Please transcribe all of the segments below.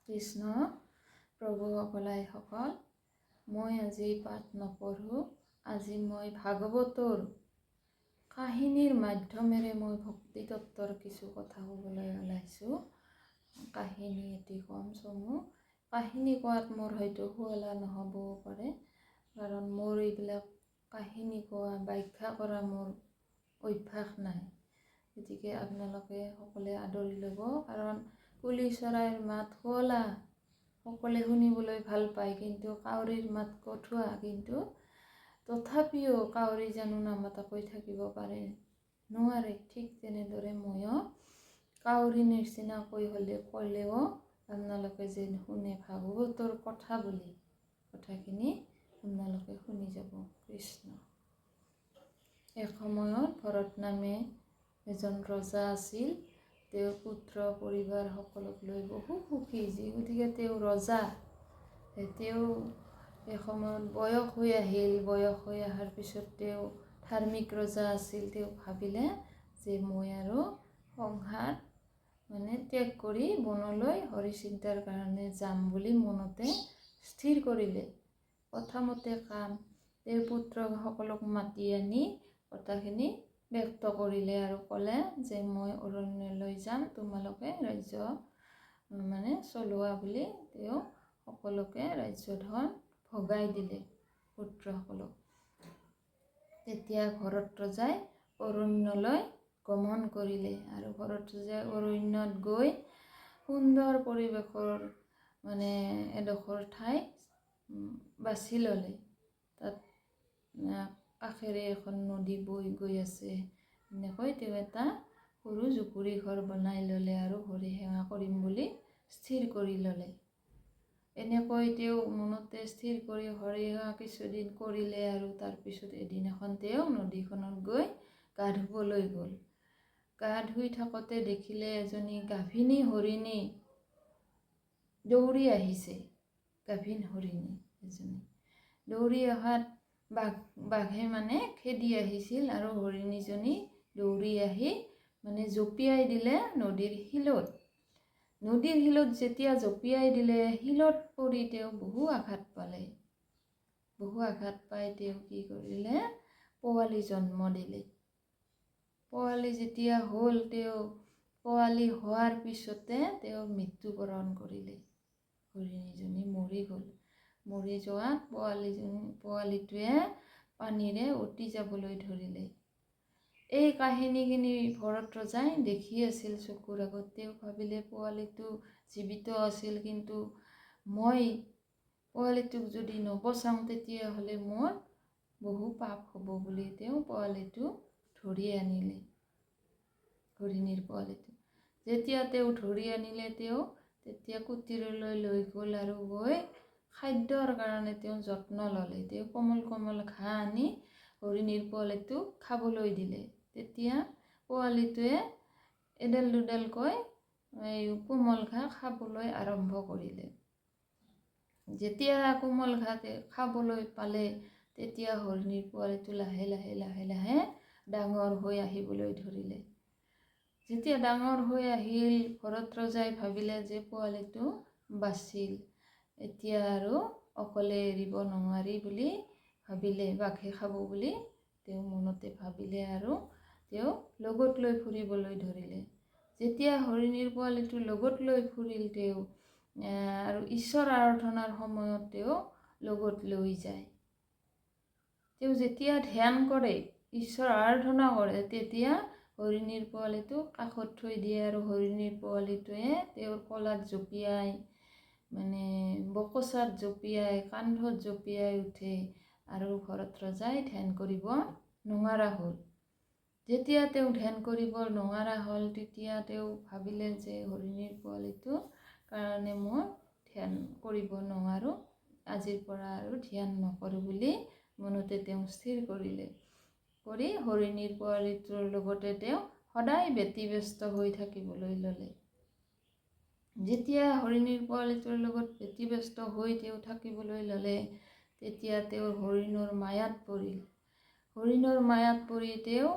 কৃষ্ণ প্ৰভু সকল মই আজি পাঠ নপঢ়ো। আজি মই ভাগৱতৰ কাহিনীৰ মাধ্যমেৰে মই ভক্তি তত্ত্বৰ কিছু কথা ক'বলৈ ওলাইছোঁ। কাহিনী এটি কম চমু। কাহিনী কোৱাত মোৰ হয়তো শুৱলা নহ'বও পাৰে, কাৰণ মোৰ এইবিলাক কাহিনী কোৱা ব্যাখ্যা কৰা মোৰ অভ্যাস নাই। গতিকে আপোনালোকে সকলোৱে আদৰি ল'ব, কাৰণ কুলি চৰাইৰ মাত শুৱলা, সকলোৱে শুনিবলৈ ভাল পায়, কিন্তু কাউৰীৰ মাত কঠুৱা। কিন্তু তথাপিও কাউৰী জানো নামাতাকৈ থাকিব পাৰে? নোৱাৰে। ঠিক তেনেদৰে ময়ো কাউৰী নিচিনাকৈ ক'লেও আপোনালোকে যেন শুনে ভাগৱতৰ কথা বুলি কথাখিনি আপোনালোকে শুনি যাব। কৃষ্ণ। এসময়ত ভৰত নামে এজন ৰজা আছিল। তেওঁৰ পুত্ৰ পৰিবাৰ সকলক লৈ বহু সুখী, গতিকে তেওঁ ৰজা। তেওঁ এসময়ত বয়স হৈ আহিল। বয়স হৈ অহাৰ পিছত তেওঁ ধাৰ্মিক ৰজা আছিল। তেওঁ ভাবিলে যে মই আৰু সংসাৰ ত্যাগ কৰি বনলৈ হৰিচিন্তাৰ কাৰণে যাম বুলি মনতে স্থিৰ কৰিলে। প্ৰথমতে তেওঁৰ পুত্ৰসকলক মাতি আনি কথাখিনি ব্যক্ত কৰিলে আৰু ক'লে যে মই অৰণ্যলৈ যাম, তোমালোকে ৰাজ্য চলোৱা বুলি তেওঁ সকলোকে ৰাজ্যধন ভগাই দিলে পুত্ৰসকলক। তেতিয়া ভৰত ৰজাই অৰণ্যলৈ গমন কৰিলে আৰু ভৰত ৰজাই অৰণ্যত গৈ সুন্দৰ পৰিৱেশৰ এডোখৰ ঠাই বাছি ল'লে। তাত কাষেৰে এখন নদী বৈ গৈ আছে। এনেকৈ তেওঁ এটা সৰু জুপুৰি ঘৰ বনাই ল'লে আৰু হৰি সেৱা কৰিম বুলি স্থিৰ কৰি ল'লে। এনেকৈ তেওঁ মনতে স্থিৰ কৰি হৰি সেৱা কিছুদিন কৰিলে আৰু তাৰপিছত এদিনাখন তেওঁ নদীখনত গৈ গা ধুবলৈ গ'ল। গা ধুই থাকোঁতে দেখিলে এজনী গাভিনী হৰিণী দৌৰি আহিছে। গাভিন হৰিণী এজনী দৌৰি অহাত বাঘে খেদি আহিছিল আৰু হৰিণীজনী দৌৰি আহি জঁপিয়াই দিলে নদীৰ শিলত। নদীৰ শিলত যেতিয়া জঁপিয়াই দিলে, শিলত পৰি তেওঁ বহু আঘাত পালে। বহু আঘাত পাই তেওঁ কি কৰিলে, পোৱালি জন্ম দিলে। পোৱালি যেতিয়া হ'ল, তেওঁ পোৱালি হোৱাৰ পিছতে তেওঁ মৃত্যুবৰণ কৰিলে। হৰিণীজনী মৰি গ'ল। মৰি যোৱাত পোৱালিটোৱে পানীৰে উটি যাবলৈ ধৰিলে। এই কাহিনীখিনি ভৰত ৰজাই দেখি আছিল চকুৰ আগত। তেওঁ ভাবিলে পোৱালিটো জীৱিত আছিল, কিন্তু মই পোৱালিটোক যদি নবচাওঁ তেতিয়াহ'লে মোৰ বহু পাপ হ'ব বুলি তেওঁ পোৱালিটো ধৰি আনিলে। হৰিণীৰ পোৱালিটো যেতিয়া তেওঁ ধৰি আনিলে, তেতিয়া কুটীৰলৈ লৈ গ'ল আৰু গৈ খাদ্যৰ কাৰণে তেওঁ যত্ন ল'লে। তেওঁ কোমল কোমল ঘাঁহ আনি হৰিণীৰ পোৱালিটোক খাবলৈ দিলে। তেতিয়া পোৱালিটোৱে এডাল দুডালকৈ কোমল ঘাঁহ খাবলৈ আৰম্ভ কৰিলে। যেতিয়া কোমল ঘাঁহ খাবলৈ পালে, তেতিয়া হৰিণীৰ পোৱালিটো লাহে লাহে লাহে লাহে ডাঙৰ হৈ আহিবলৈ ধৰিলে। যেতিয়া ডাঙৰ হৈ আহিল, ভৰত ৰজাই ভাবিলে যে পোৱালিটো বাচিল, এতিয়া আৰু অকলে এৰিব নোৱাৰি বুলি ভাবিলে। বাঘে খাব বুলি তেওঁ মনতে ভাবিলে আৰু তেওঁ লগত লৈ ফুৰিবলৈ ধৰিলে। যেতিয়া হৰিণীৰ পোৱালিটো লগত লৈ ফুৰিল, তেওঁ আৰু ঈশ্বৰ আৰাধনাৰ সময়ত তেওঁ লগত লৈ যায়। তেওঁ যেতিয়া ধ্যান কৰে, ঈশ্বৰ আৰাধনা কৰে, তেতিয়া হৰিণীৰ পোৱালিটোক কাষত থৈ দিয়ে আৰু হৰিণীৰ পোৱালিটোৱে তেওঁৰ কোলাত জঁপিয়াই বকচাত জঁপিয়াই, কান্ধত জঁপিয়াই উঠে আৰু ভৰত ৰজাই ধ্যান কৰিব নোৱাৰা হ'ল। যেতিয়া তেওঁ ধ্যান কৰিব নোৱাৰা হ'ল, তেতিয়া তেওঁ ভাবিলে যে হৰিণীৰ পোৱালিটোৰ কাৰণে মই ধ্যান কৰিব নোৱাৰোঁ, আজিৰ পৰা আৰু ধ্যান নকৰোঁ বুলি মনতে তেওঁ স্থিৰ কৰিলে। কৰি হৰিণীৰ পোৱালিটোৰ লগতে তেওঁ সদায় ব্যতিব্যস্ত হৈ থাকিবলৈ ল'লে। যেতিয়া হৰিণীৰ পোৱালিটোৰ লগত ব্যতিব্যস্ত হৈ তেওঁ থাকিবলৈ ল'লে, তেতিয়া তেওঁ হৰিণৰ মায়াত পৰিল। হৰিণৰ মায়াত পৰি তেওঁ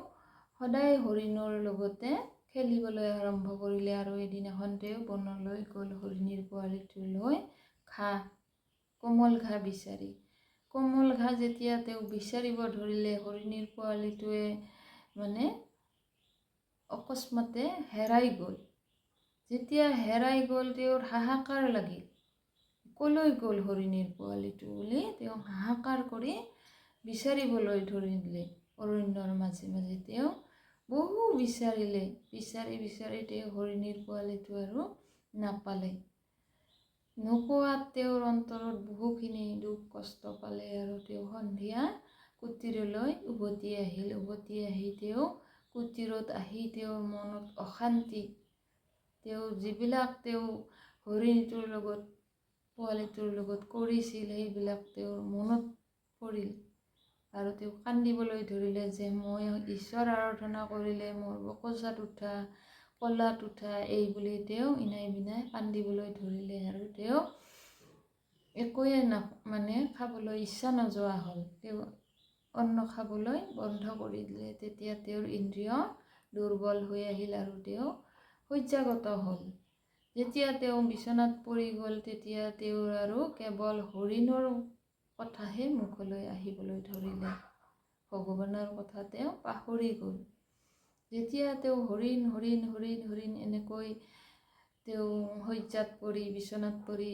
সদায় হৰিণৰ লগতে খেলিবলৈ আৰম্ভ কৰিলে আৰু এদিনাখন তেওঁ বনলৈ গ'ল হৰিণীৰ পোৱালিটো লৈ কোমল ঘাঁহ বিচাৰি। কোমল ঘাঁহ যেতিয়া তেওঁ বিচাৰিব ধৰিলে, হৰিণীৰ পোৱালিটোৱে মানে অকস্মাতে হেৰাই গ'ল। যেতিয়া হেৰাই গ'ল তেওঁৰ হাহাকাৰ লাগিল, কলৈ গ'ল হৰিণীৰ পোৱালিটো বুলি তেওঁ হাহাকাৰ কৰি বিচাৰিবলৈ ধৰিলে। অৰণ্যৰ মাজে মাজে তেওঁ বহু বিচাৰিলে, বিচাৰি তেওঁ হৰিণীৰ পোৱালিটো আৰু নাপালে। নোপোৱাত তেওঁৰ অন্তৰত বহুখিনি দুখ কষ্ট পালে আৰু তেওঁ সন্ধিয়া কুটীৰলৈ উভতি আহিল। উভতি আহি তেওঁ কুটীৰত আহি তেওঁৰ মনত অশান্তি, তেওঁ যিবিলাক তেওঁ হৰিণীটোৰ লগত পোৱালিটোৰ লগত কৰিছিল সেইবিলাক তেওঁৰ মনত পৰিল আৰু তেওঁ কান্দিবলৈ ধৰিলে যে মই ঈশ্বৰ আৰাধনা কৰিলে মোৰ বকচাত উঠা, কলাত উঠা এই বুলি তেওঁ ইনাই বিনাই কান্দিবলৈ ধৰিলে আৰু তেওঁ একোৱে খাবলৈ ইচ্ছা নোযোৱা হ'ল। তেওঁ অন্ন খাবলৈ বন্ধ কৰি দিলে। তেতিয়া তেওঁৰ ইন্দ্ৰিয় দুৰ্বল হৈ আহিল আৰু তেওঁ শয্যাগত হ'ল। যেতিয়া তেওঁ বিচনাত পৰি গ'ল তেতিয়া তেওঁৰ আৰু কেৱল হৰিণৰ কথাহে মুখলৈ আহিবলৈ ধৰিলে। ভগৱানৰ কথা তেওঁ পাহৰি গ'ল। যেতিয়া তেওঁ হৰিণ হৰিণ হৰিণ হৰিণ এনেকৈ তেওঁ শয্যাত পৰি বিচনাত পৰি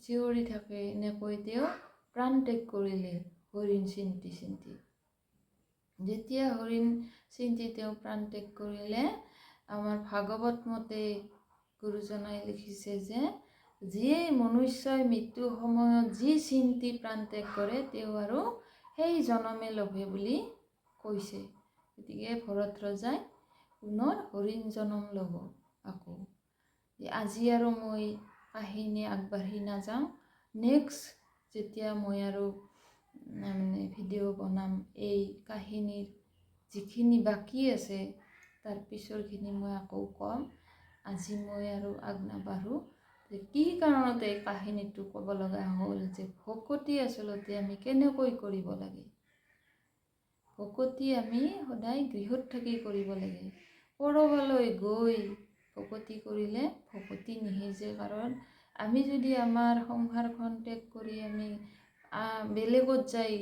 চিঞৰি থাকে, এনেকৈ তেওঁ প্ৰাণ ত্যাগ কৰিলে হৰিণ চিন্তি চিন্তি। যেতিয়া হৰিণ চিন্তি তেওঁ প্ৰাণ ত্যাগ কৰিলে, আমাৰ ভাগৱত মতে গুৰুজনাই লিখিছে যে যিয়ে মনুষ্যই মৃত্যুৰ সময়ত যি চিন্তি প্ৰাণ ত্যাগ কৰে তেওঁ আৰু সেই জনমে লভে বুলি কৈছে। গতিকে ভৰত ৰজাই পুনৰ হৰিণ জনম ল'ব আকৌ। আজি আৰু মই কাহিনী আগবাঢ়ি নাযাওঁ। নেক্সট যেতিয়া মই আৰু ভিডিঅ' বনাম এই কাহিনীৰ যিখিনি বাকী আছে তাৰ পিছৰখিনি মই আকৌ ক'ম। আজি মই আৰু আগ নাবাঢ়ো যে কি কাৰণতে এই কাহিনীটো ক'ব লগা হ'ল যে ভকতি আচলতে আমি কেনেকৈ কৰিব লাগে। ভকতি আমি সদায় গৃহত থাকি কৰিব লাগে। ক'ৰবালৈ গৈ ভকতি কৰিলে ভকতি নিসিজে। কাৰণ আমি যদি আমাৰ সংসাৰখন ত্যাগ কৰি আমি বেলেগত যাই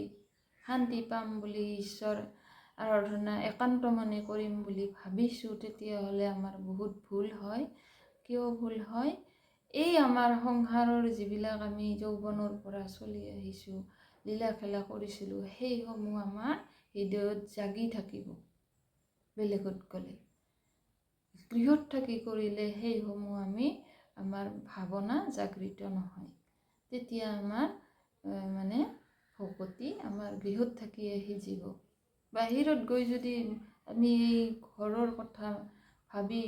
শান্তি পাম বুলি ঈশ্বৰ আৰাধনা একান্ত মনে কৰিম বুলি ভাবিছোঁ, তেতিয়াহ'লে আমাৰ বহুত ভুল হয়। কিয় ভুল হয়? এই আমাৰ সংসাৰৰ যিবিলাক আমি যৌৱনৰ পৰা চলি আহিছোঁ, লীলা খেলা কৰিছিলোঁ, সেইসমূহ আমাৰ হৃদয়ত জাগি থাকিব। বেলেগত গ'লে গৃহত থাকি কৰিলে সেইসমূহ আমাৰ ভাৱনা জাগৃত নহয়। তেতিয়া আমাৰ ভকতি আমাৰ গৃহত থাকিয়ে সিজিব। বাহিৰত গৈ যদি আমি এই ঘৰৰ কথা ভাবি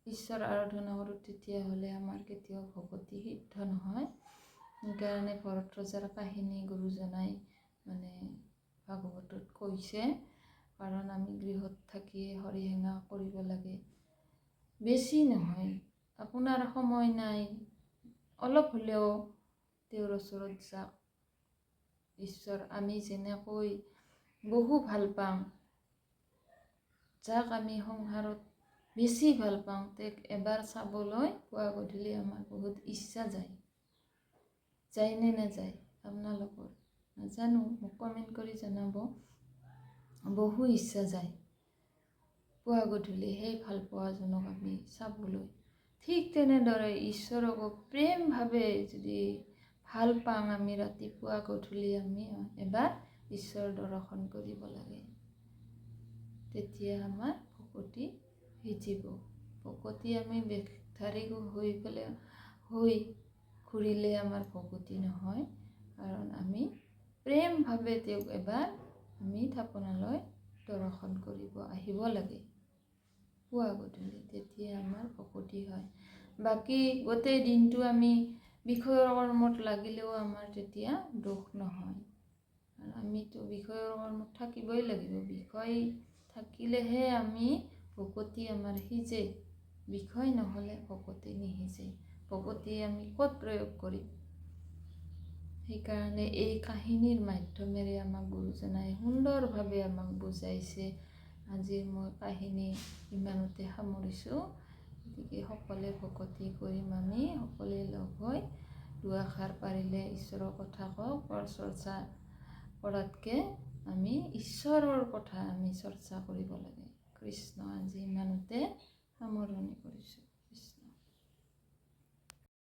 ঈশ্বৰ আৰাধনা কৰোঁ তেতিয়াহ'লে আমাৰ কেতিয়াও ভকতি সিদ্ধ নহয়। সেইকাৰণে ভৰত ৰজাৰ কাহিনী গুৰুজনাই ভাগৱতত কৈছে। কাৰণ আমি গৃহত থাকিয়ে হৰিসেৱা কৰিব লাগে। বেছি নহয়, আপোনাৰ সময় নাই, অলপ হ'লেও তেওঁৰ ওচৰত যাওক। ঈশ্বৰ আমি যেনেকৈ বহু ভাল পাওঁ, যাক আমি সংসাৰত বেছি ভাল পাওঁ, তেওঁক এবাৰ চাবলৈ পুৱা গধূলি আমাৰ বহুত ইচ্ছা যায়। যায়নে নাযায় আপোনালোকৰ? নাজানো, মোক কমেণ্ট কৰি জনাব। বহু ইচ্ছা যায় পুৱা গধূলি সেই ভাল পোৱাজনক আমি চাবলৈ। ঠিক তেনেদৰে ঈশ্বৰকো প্ৰেমভাৱে যদি ভাল পাওঁ, আমি ৰাতিপুৱা গধূলি আমি এবাৰ ঈশ্বৰৰ দৰ্শন কৰিব লাগে। তেতিয়া আমাৰ ভকতি সিজিব। ভকতি আমি বেশধাৰী হৈ ঘূৰিলে আমাৰ ভকতি নহয়। কাৰণ আমি প্ৰেমভাৱে তেওঁক এবাৰ আমি থাপনালৈ দৰ্শন কৰিব আহিব লাগে পুৱা গধূলি। তেতিয়া আমাৰ ভকতি হয়। বাকী গোটেই দিনটো আমি বিষয়ৰ কৰ্মত লাগিলেও আমাৰ তেতিয়া দুখ নহয়। আমিতো বিষয়ৰ কৰ্মত থাকিবই লাগিব। বিষয় থাকিলেহে আমি ভকতি আমাৰ সিজে। বিষয় নহ'লে ভকতি নিসিজে। ভকতি আমি ক'ত প্ৰয়োগ কৰিম? সেইকাৰণে এই কাহিনীৰ মাধ্যমেৰে আমাক গুৰুজনাই সুন্দৰভাৱে আমাক বুজাইছে আজিৰ মই কাহিনী ইমানতে সামৰিছোঁ। গতিকে সকলোৱে ভকতি কৰিম, আমি সকলোৱে লগ হৈ দুআষাৰ পাৰিলে ঈশ্বৰৰ কথা কওঁ। পৰ চৰ্চা কৰাতকৈ আমি ঈশ্বৰৰ কথা আমি চৰ্চা কৰিব লাগে। কৃষ্ণ, আজি ইমানতে সামৰণি কৰিছোঁ।